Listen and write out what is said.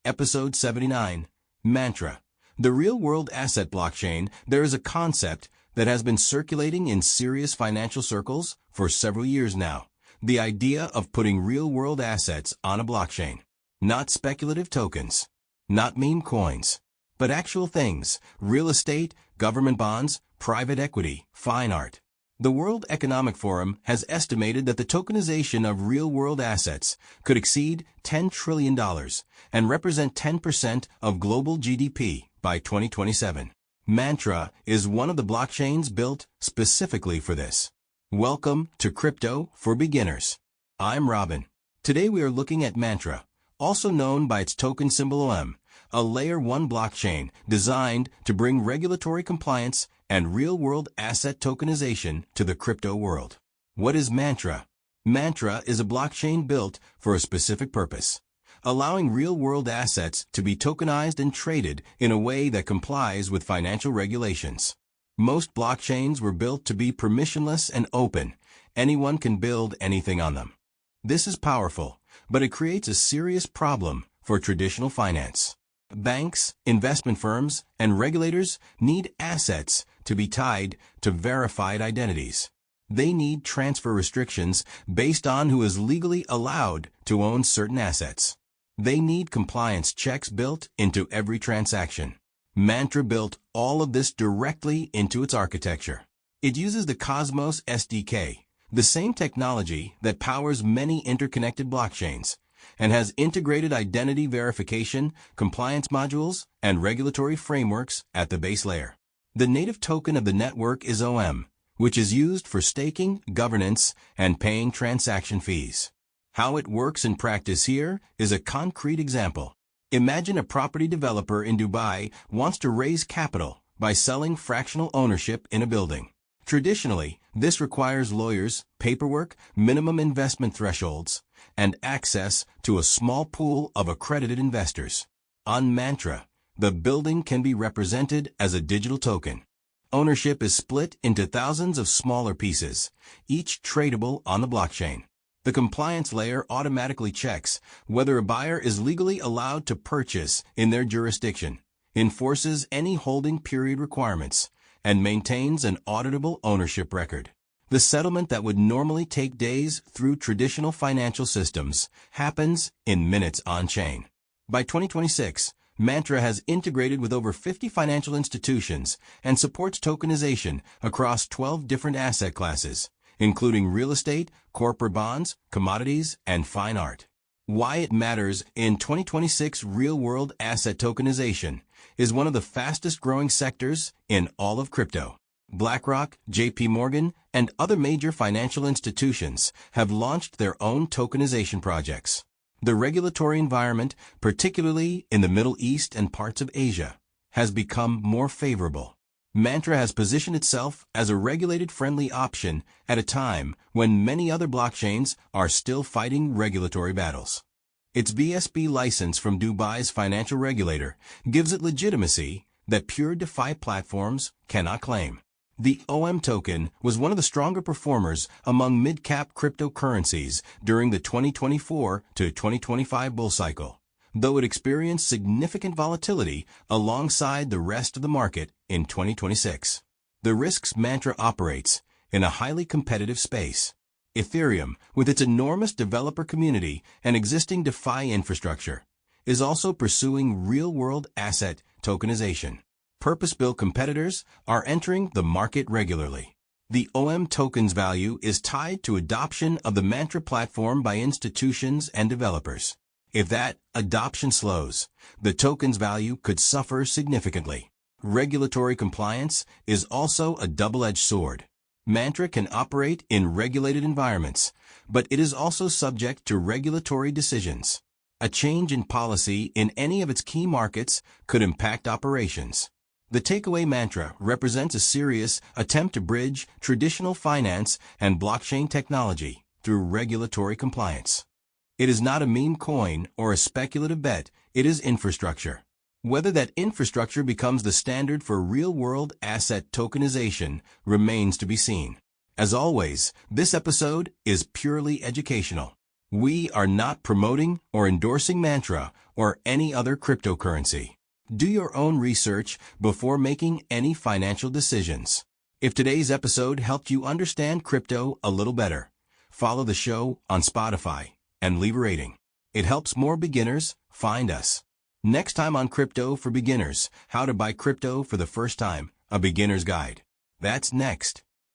Episode 79, Mantra. The real-world asset blockchain. There is a concept that has been circulating in serious financial circles for several years now. The idea of putting real-world assets on a blockchain. Not speculative tokens, not meme coins, but actual things: real estate, government bonds, private equity, fine art. The World Economic Forum has estimated that the tokenization of real-world assets could exceed $10 trillion and represent 10% of global GDP by 2027. Mantra is one of the blockchains built specifically for this. Welcome to Crypto for Beginners. I'm Robin. Today we are looking at Mantra, also known by its token symbol OM, a Layer 1 blockchain designed to bring regulatory compliance and real-world asset tokenization to the crypto world. What is Mantra? Mantra is a blockchain built for a specific purpose, allowing real-world assets to be tokenized and traded in a way that complies with financial regulations. Most blockchains were built to be permissionless and open. Anyone can build anything on them. This is powerful, but it creates a serious problem for traditional finance. Banks, investment firms, and regulators need assets to be tied to verified identities. They need transfer restrictions based on who is legally allowed to own certain assets. They need compliance checks built into every transaction. Mantra built all of this directly into its architecture. It uses the Cosmos SDK, the same technology that powers many interconnected blockchains, and has integrated identity verification, compliance modules, and regulatory frameworks at the base layer. The native token of the network is OM, which is used for staking, governance, and paying transaction fees. How it works in practice here is a concrete example. Imagine a property developer in Dubai wants to raise capital by selling fractional ownership in a building. Traditionally, this requires lawyers, paperwork, minimum investment thresholds, and access to a small pool of accredited investors. On Mantra, the building can be represented as a digital token. Ownership is split into thousands of smaller pieces, each tradable on the blockchain. The compliance layer automatically checks whether a buyer is legally allowed to purchase in their jurisdiction, enforces any holding period requirements, and maintains an auditable ownership record. The settlement that would normally take days through traditional financial systems happens in minutes on-chain. By 2026, Mantra has integrated with over 50 financial institutions and supports tokenization across 12 different asset classes, including real estate, corporate bonds, commodities, and fine art. Why it matters in 2026: real-world asset tokenization is one of the fastest-growing sectors in all of crypto. BlackRock, JP Morgan, and other major financial institutions have launched their own tokenization projects. The regulatory environment, particularly in the Middle East and parts of Asia, has become more favorable. Mantra has positioned itself as a regulated friendly option at a time when many other blockchains are still fighting regulatory battles. Its BSB license from Dubai's financial regulator gives it legitimacy that pure DeFi platforms cannot claim. The OM token was one of the stronger performers among mid-cap cryptocurrencies during the 2024 to 2025 bull cycle, though it experienced significant volatility alongside the rest of the market in 2026. The risks: Mantra operates in a highly competitive space. Ethereum, with its enormous developer community and existing DeFi infrastructure, is also pursuing real-world asset tokenization. Purpose-built competitors are entering the market regularly. The OM token's value is tied to adoption of the Mantra platform by institutions and developers. If that adoption slows, the token's value could suffer significantly. Regulatory compliance is also a double-edged sword. Mantra can operate in regulated environments, but it is also subject to regulatory decisions. A change in policy in any of its key markets could impact operations. The takeaway: Mantra represents a serious attempt to bridge traditional finance and blockchain technology through regulatory compliance. It is not a meme coin or a speculative bet, it is infrastructure. Whether that infrastructure becomes the standard for real-world asset tokenization remains to be seen. As always, this episode is purely educational. We are not promoting or endorsing Mantra or any other cryptocurrency. Do your own research before making any financial decisions. If today's episode helped you understand crypto a little better, follow the show on Spotify and leave a rating. It helps more beginners find us. Next time on Crypto for Beginners, how to buy crypto for the first time, a beginner's guide. That's next.